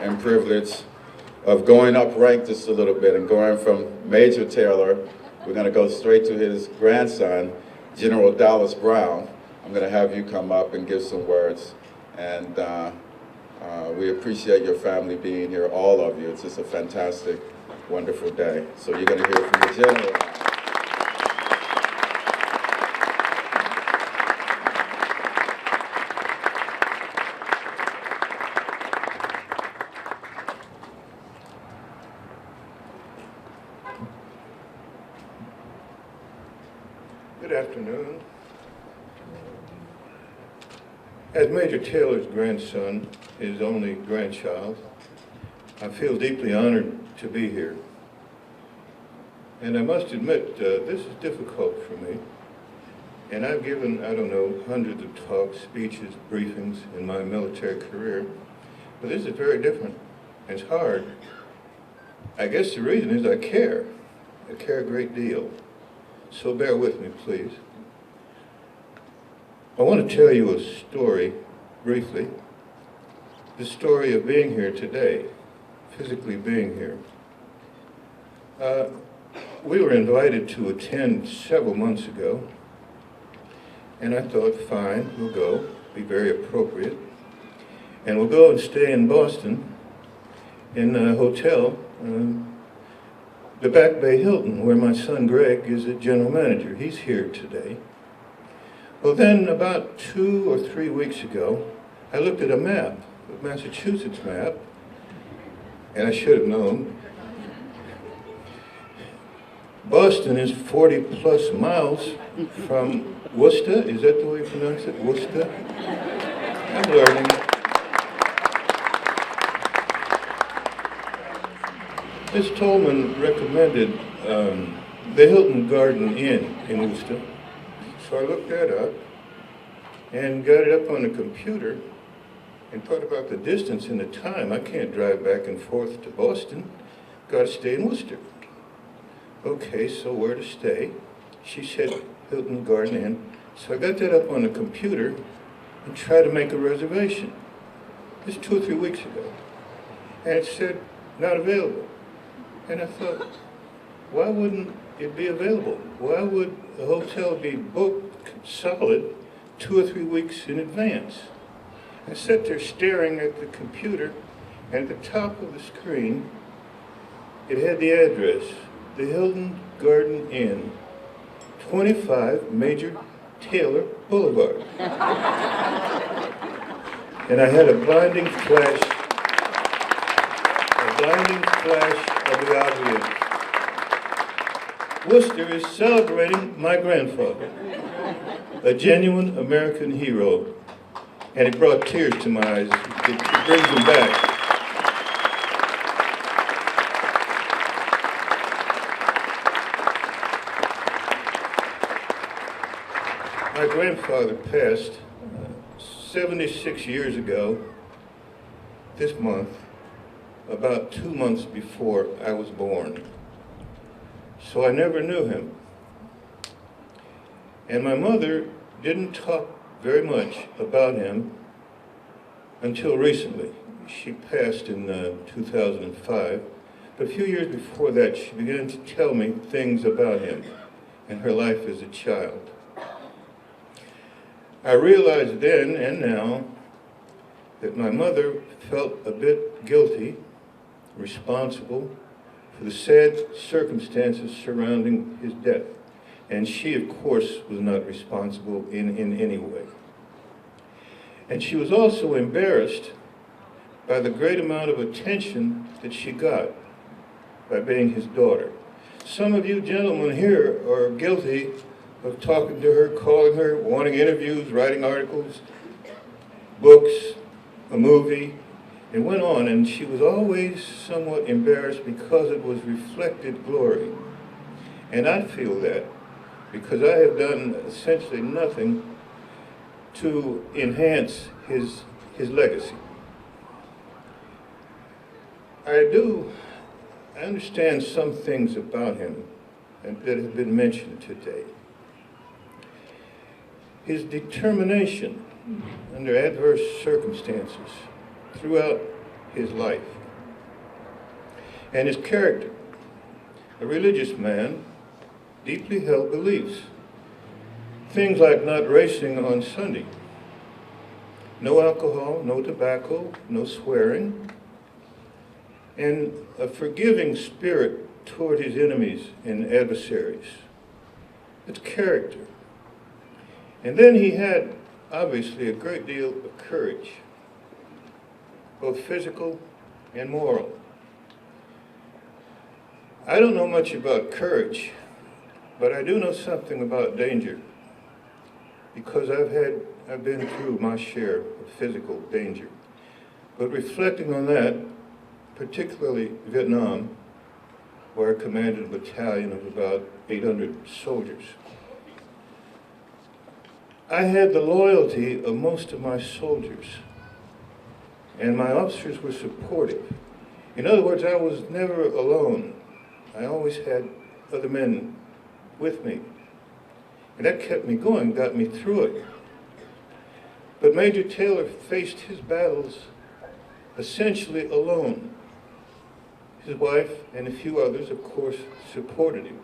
and privilege of going up rank just a little bit and going from Major Taylor. We're going to go straight to his grandson, General Dallas Brown. I'm going to have you come up and give some words. And we appreciate your family being here, all of you. It's just a fantastic, wonderful day. So you're going to hear from the General. Good afternoon. As Major Taylor's grandson, his only grandchild, I feel deeply honored to be here. And I must admit, this is difficult for me. And I've given, I don't know, hundreds of talks, speeches, briefings in my military career. But this is very different. It's hard. I guess the reason is I care. I care a great deal. So bear with me, please. I want to tell you a story, briefly. The story of being here today, physically being here. We were invited to attend several months ago, and I thought, fine, we'll go, be very appropriate. And we'll go and stay in Boston, in a hotel, the Back Bay Hilton, where my son Greg is a general manager. He's here today. Well, then about 2 or 3 weeks ago, I looked at a map, a Massachusetts map, and I should have known. Boston is 40 plus miles from Worcester. Is that the way you pronounce it? Worcester? I'm learning. Ms. Tolman recommended the Hilton Garden Inn in Worcester. So I looked that up and got it up on the computer and thought about the distance and the time. I can't drive back and forth to Boston. Got to stay in Worcester. Okay, so where to stay? She said Hilton Garden Inn. So I got that up on the computer and tried to make a reservation. This 2 or 3 weeks ago. And it said, not available. And I thought, why wouldn't it be available? Why would a hotel be booked solid 2 or 3 weeks in advance? I sat there staring at the computer, and at the top of the screen, it had the address, the Hilton Garden Inn, 25 Major Taylor Boulevard. And I had a blinding flash of the obvious. Worcester is celebrating my grandfather, a genuine American hero, and it brought tears to my eyes. It brings them back. My grandfather passed 76 years ago, this month, about 2 months before I was born. So I never knew him. And my mother didn't talk very much about him until recently. She passed in 2005. But a few years before that, she began to tell me things about him and her life as a child. I realized then and now that my mother felt a bit guilty, responsible for the sad circumstances surrounding his death. And she, of course, was not responsible in any way. And she was also embarrassed by the great amount of attention that she got by being his daughter. Some of you gentlemen here are guilty of talking to her, calling her, wanting interviews, writing articles, books, a movie. It went on, and she was always somewhat embarrassed because it was reflected glory. And I feel that because I have done essentially nothing to enhance his legacy. I understand some things about him that have been mentioned today. His determination under adverse circumstances throughout his life and his character. A religious man, deeply held beliefs. Things like not racing on Sunday, no alcohol, no tobacco, no swearing, and a forgiving spirit toward his enemies and adversaries. It's character. And then he had, obviously, a great deal of courage, both physical and moral. I don't know much about courage, but I do know something about danger, because I've been through my share of physical danger. But reflecting on that, particularly Vietnam, where I commanded a battalion of about 800 soldiers, I had the loyalty of most of my soldiers, and my officers were supportive. In other words, I was never alone. I always had other men with me. And that kept me going, got me through it. But Major Taylor faced his battles essentially alone. His wife and a few others, of course, supported him.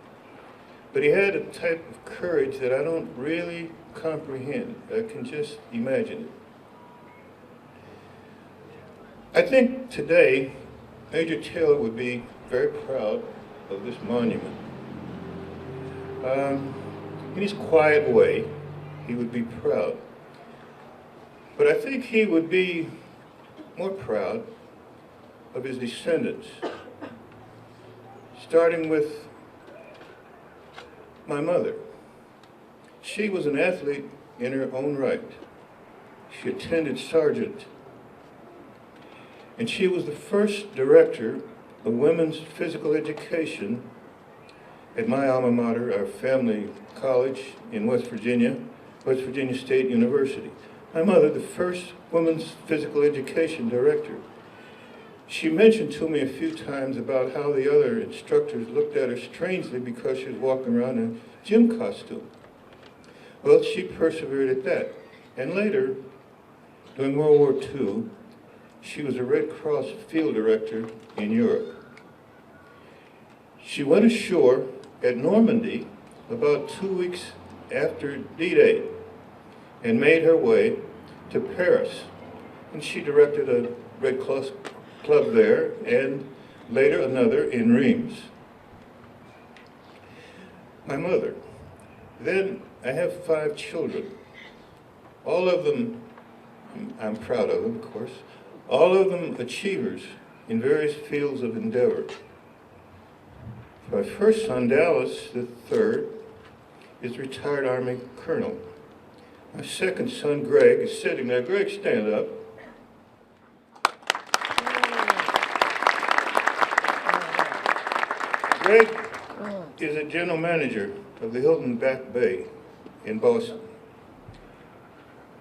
But he had a type of courage that I don't really comprehend. I can just imagine it. I think today, Major Taylor would be very proud of this monument. In his quiet way, he would be proud. But I think he would be more proud of his descendants, starting with my mother. She was an athlete in her own right. She attended Sargent, and she was the first director of women's physical education at my alma mater, our family college in West Virginia State University. My mother, the first women's physical education director. She mentioned to me a few times about how the other instructors looked at her strangely because she was walking around in a gym costume. Well, she persevered at that. And later, during World War II, she was a Red Cross field director in Europe. She went ashore at Normandy about 2 weeks after D-Day and made her way to Paris. And she directed a Red Cross club there and later another in Reims. My mother. Then I have 5 children. All of them, I'm proud of them, of course, all of them achievers in various fields of endeavor. My first son, Dallas, the third, is a retired Army colonel. My second son, Greg, is sitting there. Greg, stand up. Greg is a general manager of the Hilton Back Bay in Boston.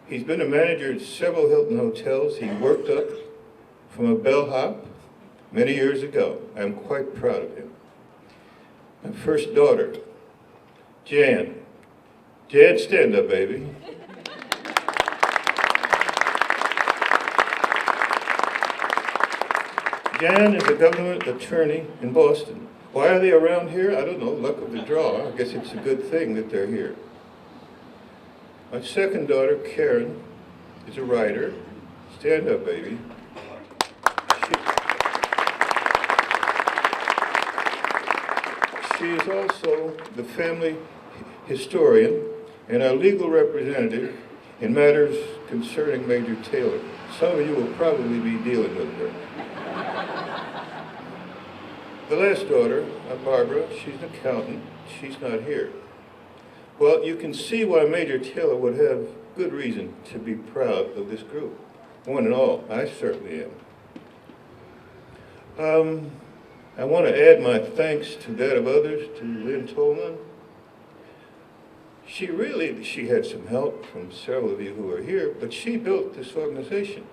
He's been a manager at several Hilton hotels. He worked up from a bellhop many years ago. I'm quite proud of him. My first daughter, Jan. Jan, stand up, baby. Jan is a government attorney in Boston. Why are they around here? I don't know, luck of the draw. I guess it's a good thing that they're here. My second daughter, Karen, is a writer. Stand up, baby. She is also the family historian and our legal representative in matters concerning Major Taylor. Some of you will probably be dealing with her. The last daughter, Barbara, she's an accountant. She's not here. Well, you can see why Major Taylor would have good reason to be proud of this group. One and all, I certainly am. I want to add my thanks to that of others, to Lynn Tolman. She had some help from several of you who are here, but she built this organization.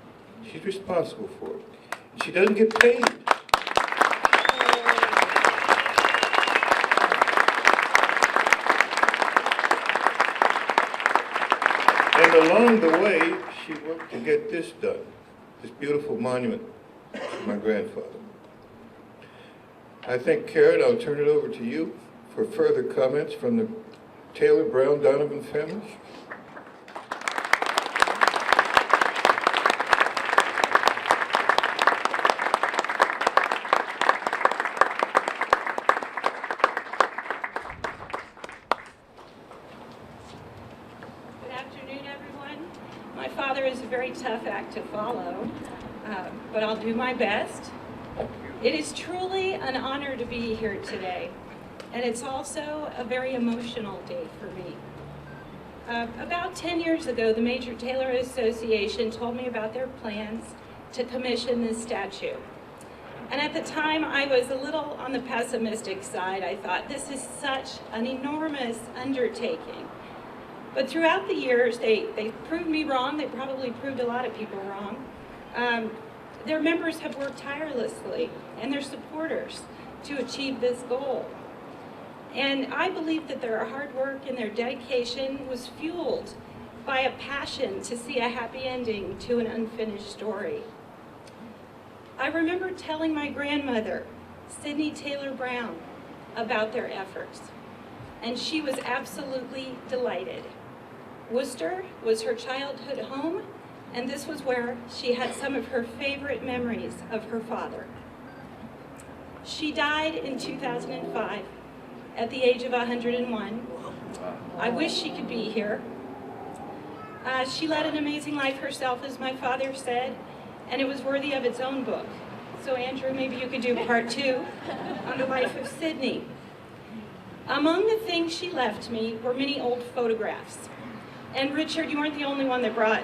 She's responsible for it. And she doesn't get paid. And along the way, she worked to get this done, this beautiful monument my grandfather. I think, Karen, I'll turn it over to you for further comments from the Taylor Brown Donovan family. Good afternoon, everyone. My father is a very tough act to follow, but I'll do my best. It is truly an honor to be here today, and it's also a very emotional day for me. About 10 years ago, the Major Taylor Association told me about their plans to commission this statue. And at the time, I was a little on the pessimistic side. I thought, this is such an enormous undertaking. But throughout the years, they proved me wrong. They probably proved a lot of people wrong. Their members have worked tirelessly, and their supporters, to achieve this goal. And I believe that their hard work and their dedication was fueled by a passion to see a happy ending to an unfinished story. I remember telling my grandmother, Sydney Taylor Brown, about their efforts, and she was absolutely delighted. Worcester was her childhood home, and this was where she had some of her favorite memories of her father. She died in 2005 at the age of 101. I wish she could be here. She led an amazing life herself, as my father said, and it was worthy of its own book. So Andrew, maybe you could do part 2 on the life of Sydney. Among the things she left me were many old photographs. And Richard, you weren't the only one that brought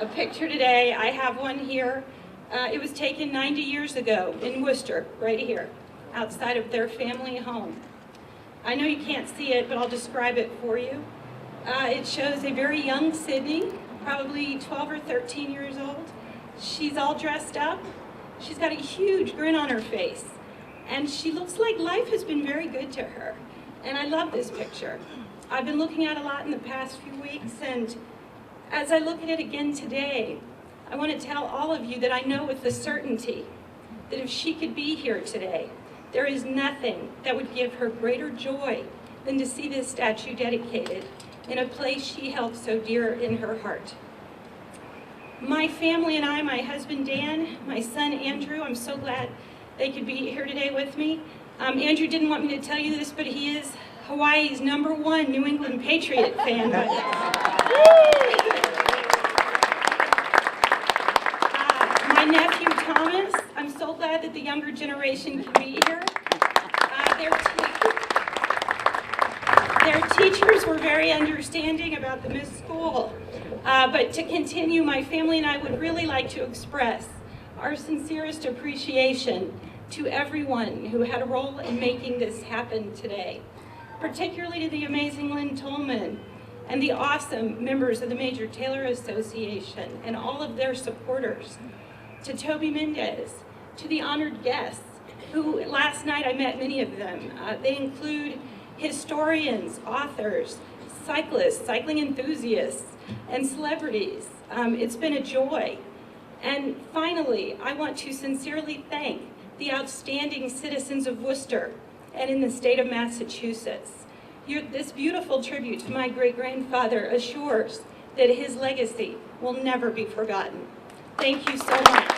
a picture today. I have one here. It was taken 90 years ago in Worcester, right here, outside of their family home. I know you can't see it, but I'll describe it for you. It shows a very young Sydney, probably 12 or 13 years old. She's all dressed up. She's got a huge grin on her face. And she looks like life has been very good to her. And I love this picture. I've been looking at it a lot in the past few weeks, and as I look at it again today, I want to tell all of you that I know with the certainty that if she could be here today, there is nothing that would give her greater joy than to see this statue dedicated in a place she held so dear in her heart. My family and I, my husband Dan, my son Andrew, I'm so glad they could be here today with me. Andrew didn't want me to tell you this, but he is Hawaii's #1 New England Patriot fan. My nephew Thomas, I'm so glad that the younger generation can be here. Their teachers were very understanding about the missed school. But to continue, my family and I would really like to express our sincerest appreciation to everyone who had a role in making this happen today, particularly to the amazing Lynn Tolman and the awesome members of the Major Taylor Association and all of their supporters, to Toby Mendez, to the honored guests, who last night I met many of them. They include historians, authors, cyclists, cycling enthusiasts, and celebrities. It's been a joy. And finally, I want to sincerely thank the outstanding citizens of Worcester and in the state of Massachusetts. This beautiful tribute to my great-grandfather assures that his legacy will never be forgotten. Thank you so much.